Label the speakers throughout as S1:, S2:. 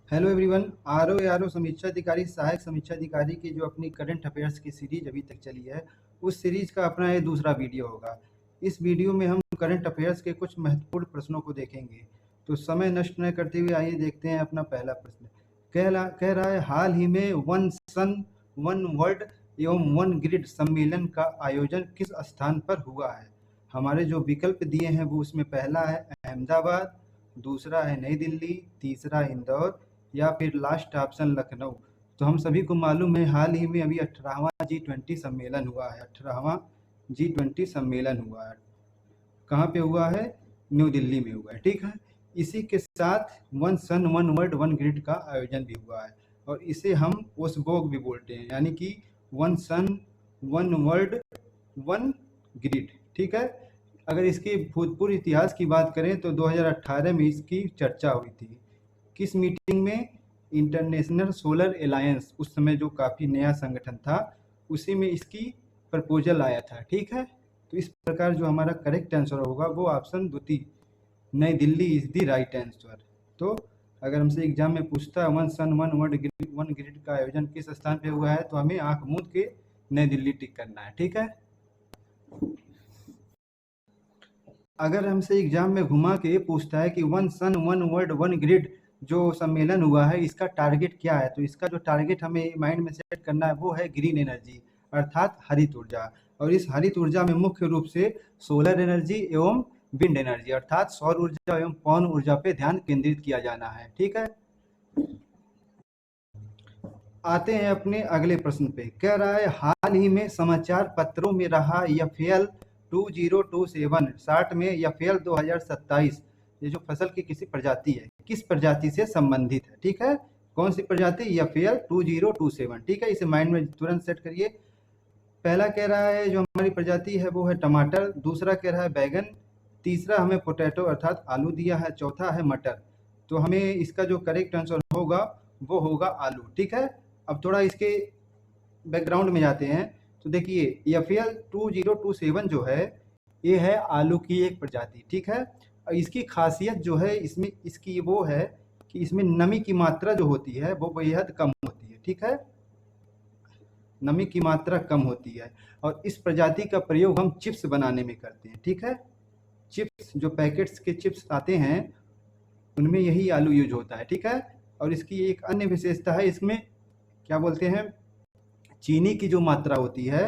S1: Hello everyone. R O समीक्षा अधिकारी सहायक समीक्षा अधिकारी की जो अपनी करंट अफेयर्स की सीरीज अभी तक चली है, उस सीरीज का अपना ये दूसरा वीडियो होगा। इस वीडियो में हम करंट अफेयर्स के कुछ महत्वपूर्ण प्रश्नों को देखेंगे। तो समय नष्ट न करते हुए आइए देखते हैं अपना पहला प्रश्न। कह रहा है, हाल ही में वन सन वन वर्ल्ड एवं वन ग्रिड सम्मेलन का आयोजन किस स्थान पर हुआ है? हमारे जो विकल्प दिए हैं वो उसमें पहला है अहमदाबाद, दूसरा है नई दिल्ली, तीसरा इंदौर या फिर लास्ट ऑप्शन लखनऊ। तो हम सभी को मालूम है हाल ही में अभी 18वां G20 सम्मेलन हुआ है। 18वां G20 सम्मेलन हुआ है। कहाँ पे हुआ है? न्यू दिल्ली में हुआ है। ठीक है। इसी के साथ one sun one world one grid का आयोजन भी हुआ है और इसे हम ओसबोग भी बोलते हैं, यानी कि one sun one world one grid. ठीक है। अगर इसके भूतपूर्व इतिहास की बात करें तो 2018 में इसकी चर्चा हुई थी। किस मीटिंग में? इंटरनेशनल सोलर अलायंस, उस समय जो काफ़ी नया संगठन था, उसी में इसकी प्रपोजल आया था। ठीक है। तो इस प्रकार जो हमारा करेक्ट आंसर होगा वो ऑप्शन द्वितीय, नई Delhi is the right answer. तो अगर हमसे एग्जाम में पूछता है वन सन वन ग्रिड का आयोजन किस स्थान पे हुआ है, तो हमें आंख मूंद के नई दिल्ली टिक करना है। ठीक है। अगर हमसे एग्जाम में घुमा के पूछता है कि one sun one world one grid जो सम्मेलन हुआ है, इसका टारगेट क्या है, तो इसका जो टारगेट हमें माइंड में सेट करना है वो है ग्रीन एनर्जी, अर्थात हरित ऊर्जा। और इस हरित ऊर्जा में मुख्य रूप से सोलर एनर्जी एवं विंड एनर्जी अर्थात सौर ऊर्जा एवं पवन ऊर्जा पे ध्यान केंद्रित किया जाना है। ठीक है। आते हैं अपने अगले प्रश्न पे। कह रहा है, हाल ही में समाचार पत्रों में रहा एफएल 2027 60 में एफएल 2027, ये जो फसल की किसी प्रजाति है, किस प्रजाति से संबंधित है? ठीक है। कौन सी प्रजाति? एफएल 2027। ठीक है। इसे माइंड में तुरंत सेट करिए। पहला कह रहा है जो हमारी प्रजाति है वो है टमाटर, दूसरा कह रहा है बैगन, तीसरा हमें पोटैटो अर्थात आलू दिया है, चौथा है मटर। तो हमें इसका जो करेक्ट आंसर होगा वो होगा आलू। ठीक है। अब थोड़ा इसके बैकग्राउंड में जाते हैं। तो देखिए, एफएल 2027 जो है, ये है आलू की एक प्रजाति। ठीक है। और इसकी खासियत जो है इसमें इसकी वो है कि इसमें नमी की मात्रा जो होती है वो बेहद कम होती है। ठीक है। नमी की मात्रा कम होती है और इस प्रजाति का प्रयोग हम चिप्स बनाने में करते हैं। ठीक है। चिप्स, जो पैकेट्स के चिप्स आते हैं उनमें यही आलू यूज होता है। ठीक है। और इसकी एक अन्य विशेषता है, इसमें क्या बोलते हैं, चीनी की जो मात्रा होती है,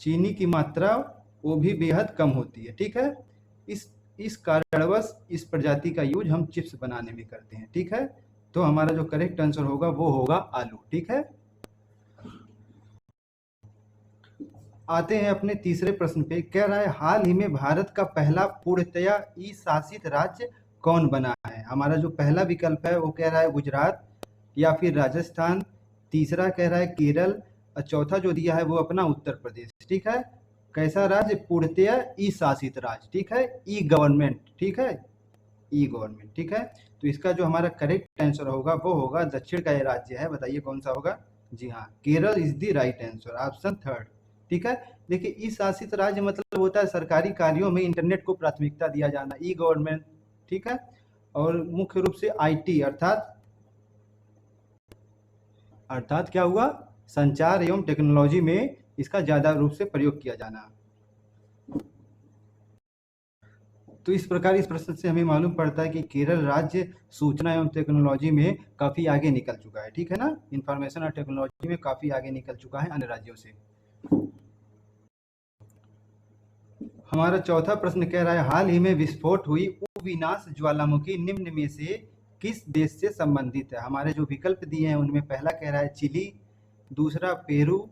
S1: चीनी की मात्रा वो भी बेहद कम होती है। ठीक है। इस कारणवश इस प्रजाति का यूज हम चिप्स बनाने में करते हैं। ठीक है। तो हमारा जो करेक्ट आंसर होगा वो होगा आलू। ठीक है। आते हैं अपने तीसरे प्रश्न पे। कह रहा है, हाल ही में भारत का पहला पूर्णतया ई शासित राज्य कौन बना है? हमारा जो पहला विकल्प है वो कह रहा है गुजरात या फिर राजस्थान, तीसरा कह रहा है केरल और चौथा जो दिया है वो अपना उत्तर प्रदेश। ठीक है। कैसा राज्य? पूर्णतया ई शासित राज्य। ठीक है। ई गवर्नमेंट। ठीक है। ई गवर्नमेंट। ठीक है। तो इसका जो हमारा करेक्ट आंसर होगा वो होगा, दक्षिण का ये राज्य है, बताइए कौन सा होगा? जी हाँ, Kerala is the right answer, option third. ठीक है। देखिए, ई शासित राज्य मतलब होता है सरकारी कार्यों में इंटरनेट को प्राथमिकता दिया जाना, ई गवर्नमेंट। ठीक है। और मुख्य रूप से आईटी अर्थात क्या हुआ, संचार एवं टेक्नोलॉजी में इसका ज्यादा रूप से प्रयोग किया जाना। तो इस प्रकार इस प्रश्न से हमें मालूम पड़ता है कि केरल राज्य सूचना एवं टेक्नोलॉजी में काफी आगे निकल चुका है। ठीक है ना, इंफॉर्मेशन और टेक्नोलॉजी में काफी आगे निकल चुका है अन्य राज्यों से। हमारा चौथा प्रश्न कह रहा है, हाल ही में विस्फोट हुई विनाश ज्वालामुखी निम्न में से किस देश से संबंधित है? हमारे जो विकल्प दिए हैं उनमें पहला कह रहा है चिली, दूसरा पेरू,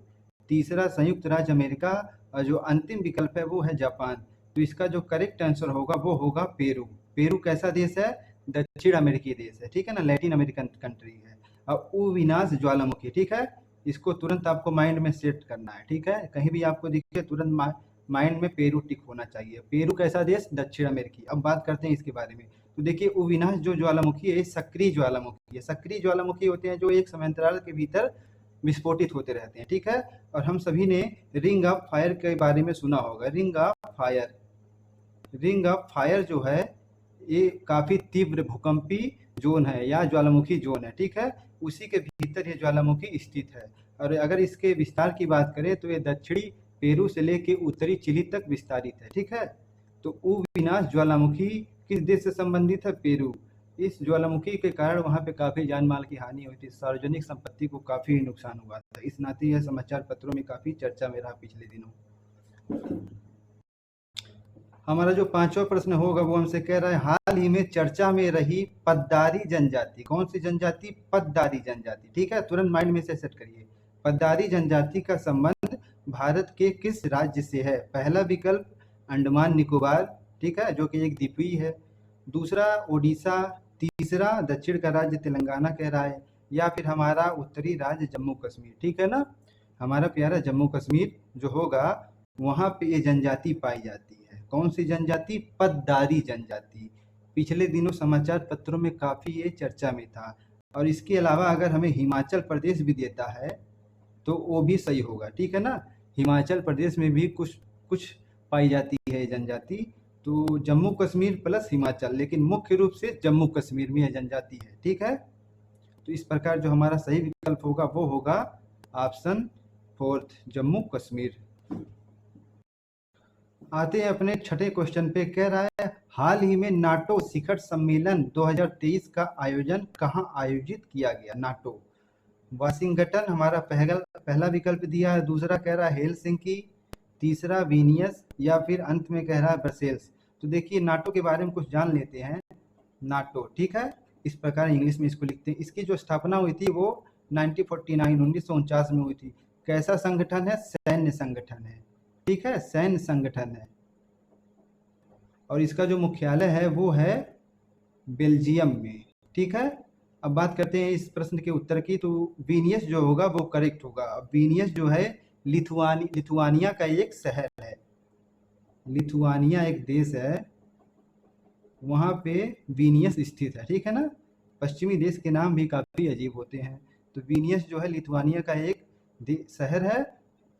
S1: तीसरा संयुक्त राज्य अमेरिका और जो अंतिम विकल्प है वो है जापान। तो इसका जो करेक्ट आंसर होगा वो होगा पेरू। पेरू कैसा देश है? दक्षिण अमेरिकी देश है। ठीक है ना, लैटिन अमेरिकन कंट्री है। और विनाश ज्वालामुखी, ठीक है, इसको तुरंत आपको माइंड में सेट करना है। ठीक है। कहीं भी आपको दिखे तुरंत माइंड में पेरू टिक होना चाहिए। पेरू कैसा देश? दक्षिण अमेरिकी। अब बात करते हैं इसके बारे में। तो देखिए, विनाश जो ज्वालामुखी है सक्रिय ज्वालामुखी है। सक्रिय ज्वालामुखी होते हैं जो एक समांतराल के भीतर विस्फोटित होते रहते हैं। ठीक है। और हम सभी ने रिंग ऑफ फायर के बारे में सुना होगा। रिंग ऑफ फायर जो है ये काफी तीव्र भूकंपी जोन है या ज्वालामुखी जोन है, ठीक है, उसी के भीतर ये ज्वालामुखी स्थित है। और अगर इसके विस्तार की बात करें तो ये दक्षिणी पेरू से लेके उत्तरी चिली तक विस्तारित है, ठीक है। तो विनाश ज्वालामुखी किस देश से संबंधित है? पेरू। इस ज्वालामुखी के कारण वहाँ पे काफ़ी जान माल की हानि हुई थी, सार्वजनिक संपत्ति को काफ़ी नुकसान हुआ था। इस नाते यह समाचार पत्रों में काफ़ी चर्चा में रहा पिछले दिनों। हमारा जो पांचवा प्रश्न होगा वो हमसे कह रहा है, हाल ही में चर्चा में रही पद्दारी जनजाति, कौन सी जनजाति? पद्दारी जनजाति, ठीक है, तुरंत माइंड में से सेट करिए। पद्दारी जनजाति का संबंध भारत के किस राज्य से है? पहला विकल्प अंडमान निकोबार, ठीक है, जो कि एक द्वीपीय है। दूसरा ओडिशा, तीसरा दक्षिण का राज्य तेलंगाना कह रहा है, या फिर हमारा उत्तरी राज्य जम्मू कश्मीर, ठीक है ना, हमारा प्यारा जम्मू कश्मीर जो होगा वहाँ पे ये जनजाति पाई जाती है। कौन सी जनजाति? पद्दारी जनजाति। पिछले दिनों समाचार पत्रों में काफ़ी ये चर्चा में था। और इसके अलावा अगर हमें हिमाचल प्रदेश भी देता है तो वो भी सही होगा, ठीक है ना, हिमाचल प्रदेश में भी कुछ पाई जाती है जनजाति। तो जम्मू कश्मीर प्लस हिमाचल, लेकिन मुख्य रूप से जम्मू कश्मीर में यह जनजाति है, ठीक है। तो इस प्रकार जो हमारा सही विकल्प होगा वो होगा ऑप्शन 4 जम्मू कश्मीर। आते हैं अपने छठे क्वेश्चन पे, कह रहा है हाल ही में नाटो शिखर सम्मेलन 2023 का आयोजन कहाँ आयोजित किया गया? नाटो वाशिंगटन हमारा पहला विकल्प दिया है, दूसरा कह रहा है हेलसिंकी, तीसरा विनियस, या फिर अंत में कह रहा है ब्रसेल्स। तो देखिए नाटो के बारे में कुछ जान लेते हैं। नाटो, ठीक है, इस प्रकार इंग्लिश में इसको लिखते हैं। इसकी जो स्थापना हुई थी वो 1949 में हुई थी। कैसा संगठन है? सैन्य संगठन है, ठीक है, सैन्य संगठन है। और इसका जो मुख्यालय है वो है बेल्जियम में, ठीक है। अब बात करते हैं इस प्रश्न के उत्तर की। तो विनियस जो होगा वो करेक्ट होगा। विनियस जो है लिथुआनिया का एक शहर है, लिथुआनिया एक देश है, वहाँ पे विनियस स्थित है, ठीक है ना। पश्चिमी देश के नाम भी काफ़ी अजीब होते हैं। तो विनियस जो है लिथुआनिया का एक शहर है।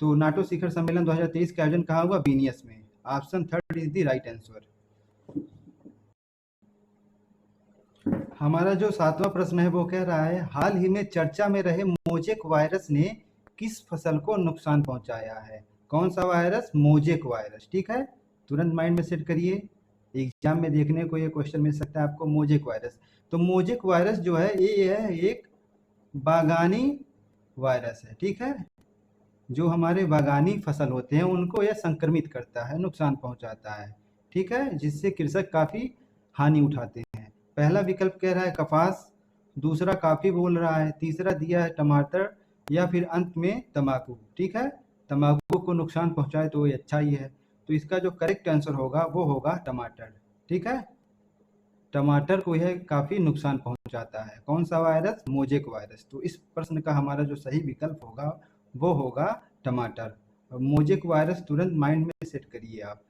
S1: तो नाटो शिखर सम्मेलन 2023 का आयोजन कहाँ हुआ? विनियस में। Option 3 is the right answer. हमारा जो सातवां प्रश्न है वो कह रहा है हाल ही में चर्चा में रहे मोजेक वायरस ने किस फसल को नुकसान पहुंचाया है? कौन सा वायरस? मोजेक वायरस, ठीक है, तुरंत माइंड में सेट करिए। एग्जाम में देखने को ये क्वेश्चन मिल सकता है आपको, मोजेक वायरस। तो मोजेक वायरस जो है ये है एक बागानी वायरस है, ठीक है, जो हमारे बागानी फसल होते हैं उनको यह संक्रमित करता है, नुकसान पहुंचाता है, ठीक है, जिससे कृषक काफ़ी हानि उठाते हैं। पहला विकल्प कह रहा है कपास, दूसरा काफ़ी बोल रहा है, तीसरा दिया है टमाटर, या फिर अंत में तंबाकू, ठीक है, तंबाकू को नुकसान पहुंचाए तो ये अच्छा ही है। तो इसका जो करेक्ट आंसर होगा वो होगा टमाटर, ठीक है, टमाटर को यह काफ़ी नुकसान पहुंचाता है। कौन सा वायरस? Mosaic virus. तो इस प्रश्न का हमारा जो सही विकल्प होगा वो होगा टमाटर। मोजेक वायरस तुरंत माइंड में सेट करिए आप।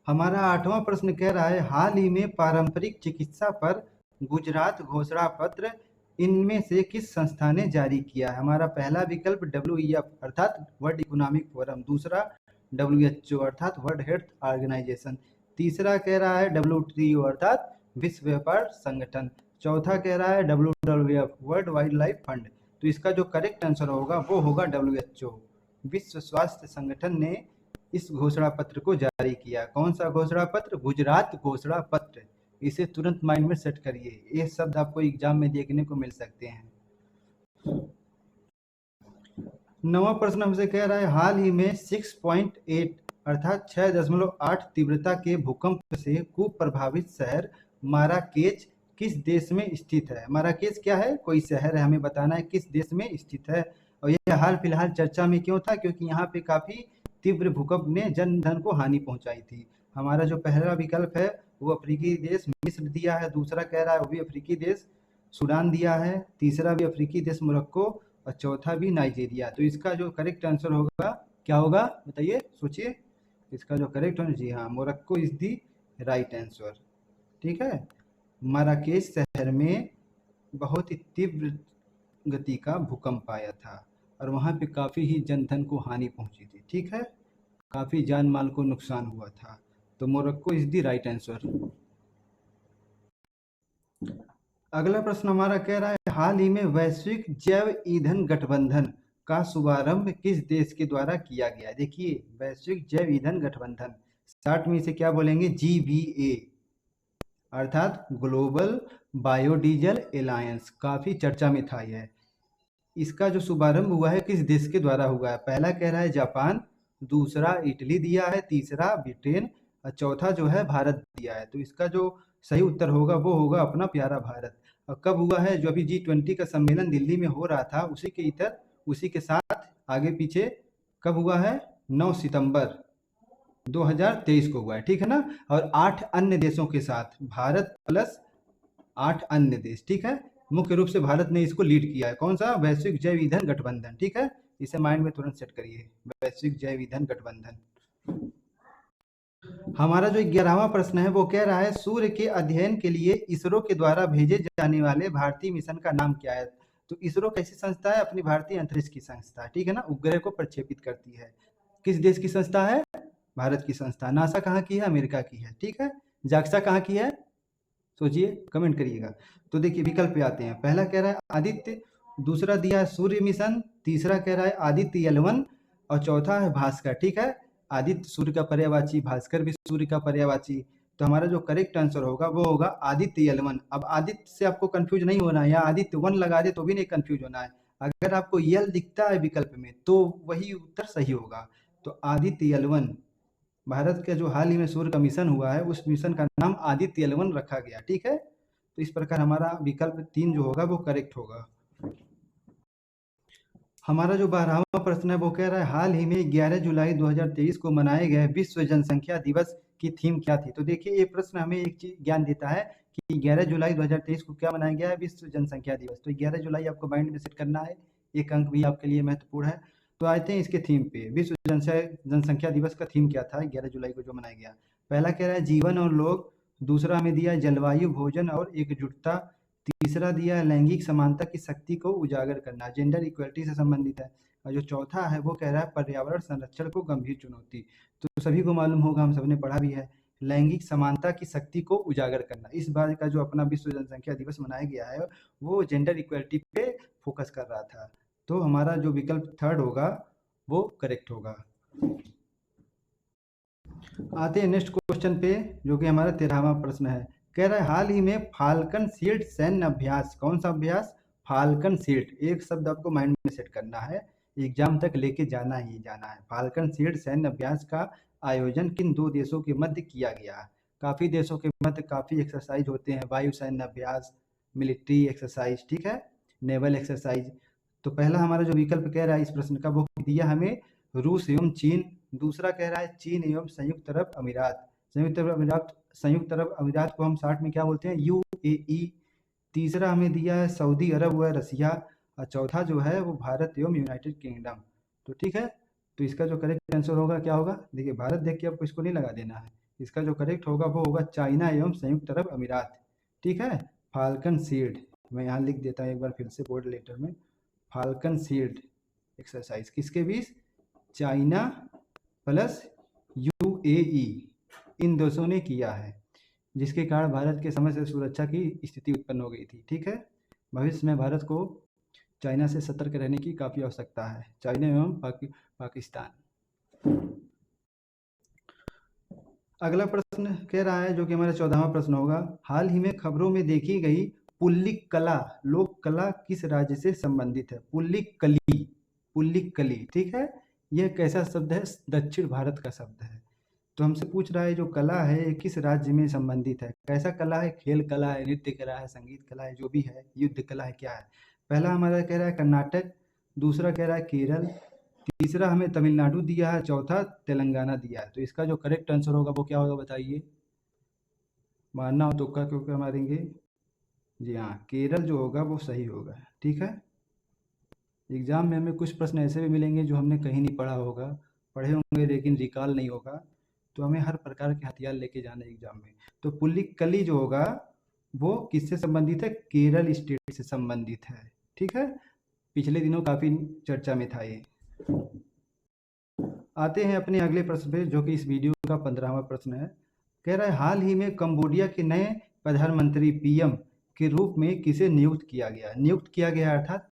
S1: हमारा आठवां प्रश्न कह रहा है हाल ही में पारंपरिक चिकित्सा पर गुजरात घोषणा पत्र इनमें से किस संस्था ने जारी किया है? हमारा पहला विकल्प WEF अर्थात वर्ल्ड इकोनॉमिक फोरम, दूसरा WHO अर्थात वर्ल्ड हेल्थ ऑर्गेनाइजेशन, तीसरा कह रहा है WTO अर्थात विश्व व्यापार संगठन, चौथा कह रहा है WWF world wild life fund. तो इसका जो करेक्ट आंसर होगा वो होगा WHO, विश्व स्वास्थ्य संगठन ने इस घोषणा पत्र को जारी किया। कौन सा घोषणा पत्र? गुजरात घोषणा पत्र। इसे तुरंत माइंड में सेट करिए, ये शब्द आपको एग्जाम में देखने को मिल सकते हैं। नवा प्रश्न हमसे कह रहा है हाल ही में 6.8 अर्थात 6.8 तीव्रता के भूकंप से कुप्रभावित शहर माराकेच किस देश में स्थित है? माराकेच क्या है? कोई शहर है, हमें बताना है किस देश में स्थित है। और यह हाल फिलहाल चर्चा में क्यों था? क्योंकि यहाँ पे काफ़ी तीव्र भूकंप ने जन धन को हानि पहुंचाई थी। हमारा जो पहला विकल्प है वो अफ्रीकी देश मिस्र दिया है, दूसरा कह रहा है वो भी अफ्रीकी देश सूडान दिया है, तीसरा भी अफ्रीकी देश मोरक्को, और चौथा भी नाइजीरिया। तो इसका जो करेक्ट आंसर होगा क्या होगा? बताइए, सोचिए। इसका जो करेक्ट आंसर, जी हाँ, Morocco is the right answer, ठीक है। माराकेच शहर में बहुत ही तीव्र गति का भूकंप आया था और वहाँ पे काफ़ी ही जनधन को हानि पहुँची थी, ठीक है, काफ़ी जान माल को नुकसान हुआ था। तो Morocco is the right answer. अगला प्रश्न हमारा कह रहा है, हाल ही में वैश्विक जैव ईंधन गठबंधन का शुभारंभ किस देश के द्वारा किया गया? देखिए, वैश्विक जैव ईंधन गठबंधन, शॉर्ट में इसे क्या बोलेंगे? GBA, अर्थात ग्लोबल बायोडीजल एलायंस। काफी चर्चा में था यह। इसका जो शुभारंभ हुआ है किस देश के द्वारा हुआ है? पहला कह रहा है जापान, दूसरा इटली दिया है, तीसरा ब्रिटेन और चौथा जो है भारत दिया है। तो इसका जो सही उत्तर होगा वो होगा अपना प्यारा भारत। और कब हुआ है? जो अभी G20 का सम्मेलन दिल्ली में हो रहा था उसी के साथ आगे पीछे कब हुआ है? 9 सितंबर 2023 को हुआ है, ठीक है ना। और 8 अन्य देशों के साथ, भारत प्लस 8 अन्य देश, ठीक है। मुख्य रूप से भारत ने इसको लीड किया है। कौन सा? वैश्विक जैव ईंधन गठबंधन, ठीक है। इसे माइंड में तुरंत सेट करिए, वैश्विक जैव ईंधन गठबंधन। हमारा जो 11वां प्रश्न है वो कह रहा है, सूर्य के अध्ययन के लिए इसरो के द्वारा भेजे जाने वाले भारतीय मिशन का नाम क्या है? तो इसरो कैसी संस्था है? अपनी भारतीय अंतरिक्ष की संस्था, ठीक है ना। उपग्रह को प्रक्षेपित करती है। किस देश की संस्था है? भारत की संस्था। नासा कहाँ की है? अमेरिका की है, ठीक है। जाक्सा कहाँ की है? सोचिए, कमेंट करिएगा। तो देखिए विकल्प पे आते हैं। पहला कह रहा है आदित्य, दूसरा दिया है सूर्य मिशन, तीसरा कह रहा है आदित्य L1 और चौथा है भास्कर, ठीक है। आदित्य सूर्य का पर्यायवाची, भास्कर भी सूर्य का पर्यायवाची। तो हमारा जो करेक्ट आंसर होगा वो होगा आदित्य L1। अब आदित्य से आपको कंफ्यूज नहीं होना है, या आदित्य 1 लगा दे तो भी नहीं कंफ्यूज होना है। अगर आपको यल दिखता है विकल्प में तो वही उत्तर सही होगा। तो आदित्य L1, भारत का जो हाल ही में सूर्य का मिशन हुआ है उस मिशन का नाम आदित्य L1 रखा गया, ठीक है। तो इस प्रकार हमारा विकल्प 3 जो होगा वो करेक्ट होगा। हमारा जो 12वां प्रश्न है वो कह रहा है, हाल ही में 11 जुलाई 2023 को मनाए गए विश्व जनसंख्या दिवस की थीम क्या थी? तो देखिए ये प्रश्न हमें एक चीज ज्ञान देता है कि 11 जुलाई 2023 को क्या मनाया गया है? विश्व जनसंख्या दिवस। तो 11 जुलाई आपको माइंड में सेट करना है, एक अंक भी आपके लिए महत्वपूर्ण है। तो आते हैं इसके थीम पे। विश्व जनसंख्या दिवस का थीम क्या था 11 जुलाई को जो मनाया गया? पहला कह रहा है जीवन और लोग, दूसरा हमें दिया है जलवायु, भोजन और एकजुटता, तीसरा दिया है लैंगिक समानता की शक्ति को उजागर करना, जेंडर इक्वलिटी से संबंधित है। और जो चौथा है वो कह रहा है पर्यावरण संरक्षण को गंभीर चुनौती। तो सभी को मालूम होगा, हम सबने पढ़ा भी है, लैंगिक समानता की शक्ति को उजागर करना। इस बार का जो अपना विश्व जनसंख्या दिवस मनाया गया है वो जेंडर इक्वलिटी पे फोकस कर रहा था। तो हमारा जो विकल्प थर्ड होगा वो करेक्ट होगा। आते हैं नेक्स्ट क्वेश्चन पे, जो कि हमारा 13वां प्रश्न है। कह रहा है हाल ही में फाल्कन शील्ड सैन्य अभ्यास, कौन सा अभ्यास? फाल्कन शील्ड, एक शब्द आपको माइंड में सेट करना है, एग्जाम तक लेके जाना ही जाना है। फाल्कन शील्ड सैन्य अभ्यास का आयोजन किन 2 देशों के मध्य किया गया? काफी देशों के मध्य काफी एक्सरसाइज होते हैं, वायु सैन्य अभ्यास, मिलिट्री एक्सरसाइज, ठीक है, नेवल एक्सरसाइज। तो पहला हमारा जो विकल्प कह रहा है इस प्रश्न का वो दिया हमें रूस एवं चीन, दूसरा कह रहा है चीन एवं संयुक्त अरब अमीरात। संयुक्त अरब अमीरात को हम शॉर्ट में क्या बोलते हैं? UAE। तीसरा हमें दिया है सऊदी अरब व रसिया, और चौथा जो है वो भारत एवं यूनाइटेड किंगडम। तो ठीक है, तो इसका जो करेक्ट आंसर होगा क्या होगा? देखिए भारत देख के आपको इसको नहीं लगा देना है, इसका जो करेक्ट होगा वो होगा चाइना एवं संयुक्त अरब अमीरात, ठीक है। फाल्कन शील्ड, मैं यहाँ लिख देता हूँ एक बार फिर से बोल्ड लेटर में, फाल्कन शील्ड एक्सरसाइज किसके बीच? चाइना प्लस UAE, इन देशों ने किया है, जिसके कारण भारत के समस्त सुरक्षा की स्थिति उत्पन्न हो गई थी, ठीक है। भविष्य में भारत को चाइना से सतर्क रहने की काफ़ी आवश्यकता है, चाइना एवं पाकिस्तान। अगला प्रश्न कह रहा है, जो कि हमारा 14वां प्रश्न होगा, हाल ही में खबरों में देखी गई पुल्लिक कला लोक कला किस राज्य से संबंधित है? पुल्लिक कली, ठीक है। यह कैसा शब्द है? दक्षिण भारत का शब्द है। तो हमसे पूछ रहा है जो कला है ये किस राज्य में संबंधित है? कैसा कला है? खेल कला है, नृत्य कला है, संगीत कला है, जो भी है, युद्ध कला है, क्या है? पहला हमारा कह रहा है कर्नाटक, दूसरा कह रहा है केरल, तीसरा हमें तमिलनाडु दिया है, चौथा तेलंगाना दिया है। तो इसका जो करेक्ट आंसर होगा वो क्या होगा बताइए? मानना हो तो क्या मारेंगे? जी हाँ, केरल जो होगा वो सही होगा, ठीक है। एग्जाम में हमें कुछ प्रश्न ऐसे भी मिलेंगे जो हमने कहीं नहीं पढ़ा होगा, पढ़े होंगे लेकिन रिकॉल नहीं होगा, तो हमें हर प्रकार के हथियार लेके जाना है एग्जाम में। तो पुल्लिकली जो होगा वो किससे संबंधित है? केरल स्टेट से संबंधित है, ठीक है। पिछले दिनों काफी चर्चा में था ये। आते हैं अपने अगले प्रश्न पे, जो कि इस वीडियो का 15वां प्रश्न है। कह रहा है हाल ही में कंबोडिया के नए प्रधानमंत्री PM के रूप में किसे नियुक्त किया गया? नियुक्त किया गया अर्थात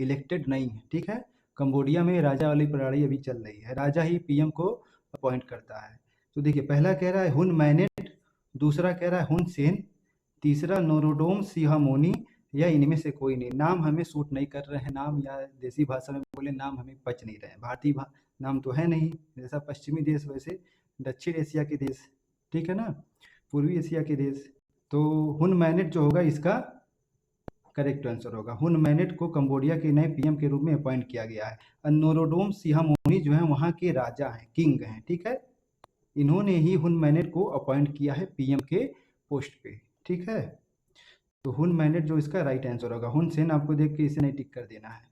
S1: इलेक्टेड नहीं है, ठीक है। कंबोडिया में राजा वाली प्रणाली अभी चल रही है, राजा ही पीएम को अपॉइंट करता है। तो देखिए, पहला कह रहा है हुन मैनेट, दूसरा कह रहा है हुन सेन, तीसरा नोरोडोम सिहामोनी, या इनमें से कोई नहीं। नाम हमें सूट नहीं कर रहे हैं, नाम या देसी भाषा में बोले नाम हमें पच नहीं रहे हैं। भारतीय नाम तो है नहीं, जैसा पश्चिमी देश वैसे दक्षिण एशिया के देश, ठीक है ना, पूर्वी एशिया के देश। तो हुन मैनेट जो होगा इसका करेक्ट आंसर होगा। हुन मैनेट को कंबोडिया के नए पीएम के रूप में अपॉइंट किया गया है। और नोरोडोम सिहामोनी जो है वहाँ के राजा हैं, किंग हैं, ठीक है। इन्होंने ही हुन मैनेट को अपॉइंट किया है पीएम के पोस्ट पे, ठीक है। तो हुन मैनेट जो इसका राइट आंसर होगा। हुन सेन आपको देख के इसे नहीं टिक कर देना है।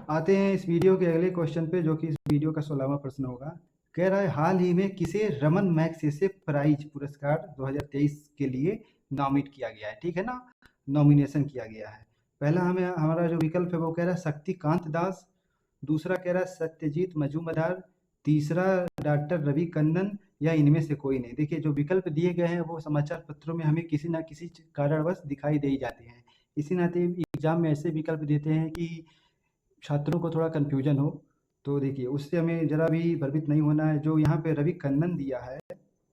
S1: आते हैं इस वीडियो के अगले क्वेश्चन पे, जो कि इस वीडियो का 16वां प्रश्न होगा। कह रहा है हाल ही में किसे रमन मैग्सेसे प्राइज पुरस्कार 2023 के लिए नॉमिनेट किया गया है, ठीक है ना, नॉमिनेशन किया गया है। पहला हमारा जो विकल्प है वो कह रहा है शक्तिकांत दास, दूसरा कह रहा है सत्यजीत मजूमदार, तीसरा डॉक्टर रवि कन्नन, या इनमें से कोई नहीं। देखिए, जो विकल्प दिए गए हैं वो समाचार पत्रों में हमें किसी ना किसी कारणवश दिखाई दे ही जाते हैं। इसी नाते एग्जाम में ऐसे विकल्प देते हैं कि छात्रों को थोड़ा कन्फ्यूजन हो। तो देखिए, उससे हमें ज़रा भी भ्रमित नहीं होना है। जो यहाँ पे रवि कन्नन दिया है,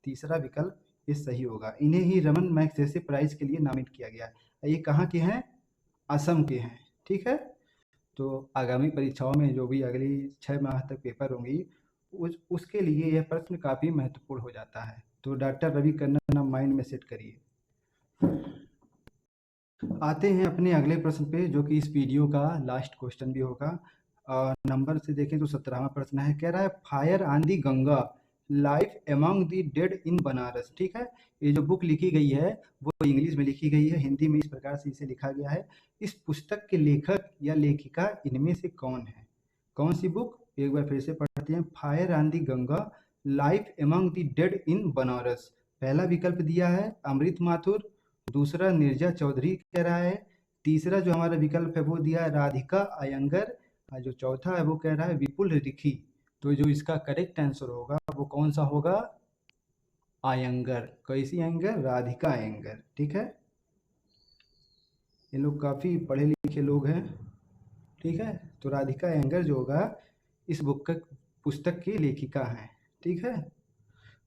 S1: तीसरा विकल्प ये सही होगा। इन्हें ही रमन मैग्सेसे प्राइज के लिए नामित किया गया है। ये कहाँ के हैं? असम के हैं, ठीक है। तो आगामी परीक्षाओं में जो भी अगली 6 माह तक पेपर होंगी, उसके लिए यह प्रश्न काफ़ी महत्वपूर्ण हो जाता है। तो डॉक्टर रवि कन्नन आप माइंड में सेट करिए। आते हैं अपने अगले प्रश्न पे, जो कि इस वीडियो का लास्ट क्वेश्चन भी होगा। नंबर से देखें तो 17वां प्रश्न है। कह रहा है fire on the Ganga, life among the dead in Banaras, ठीक है। ये जो बुक लिखी गई है वो इंग्लिश में लिखी गई है, हिंदी में इस प्रकार से इसे लिखा गया है। इस पुस्तक के लेखक या लेखिका इनमें से कौन है? कौन सी बुक? एक बार फिर से पढ़ते हैं। Fire on the Ganga, life among the dead in Banaras. पहला विकल्प दिया है अमृत माथुर, दूसरा नीरजा चौधरी कह रहा है, तीसरा जो हमारा विकल्प है वो दिया है राधिका अयंगर, और जो चौथा है वो कह रहा है विपुल रिखी। तो जो इसका करेक्ट आंसर होगा वो कौन सा होगा? अयंगर। कैसी अयंगर? राधिका अयंगर, ठीक है। ये लोग काफ़ी पढ़े लिखे लोग हैं, ठीक है। तो राधिका अयंगर जो होगा इस पुस्तक की लेखिका हैं, ठीक है।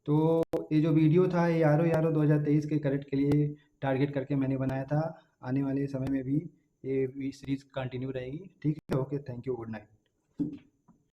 S1: तो ये जो वीडियो था ये यारो यारो 2023 के करेक्ट के लिए टारगेट करके मैंने बनाया था। आने वाले समय में भी ये सीरीज़ कंटिन्यू रहेगी, ठीक है। Okay, thank you, good night.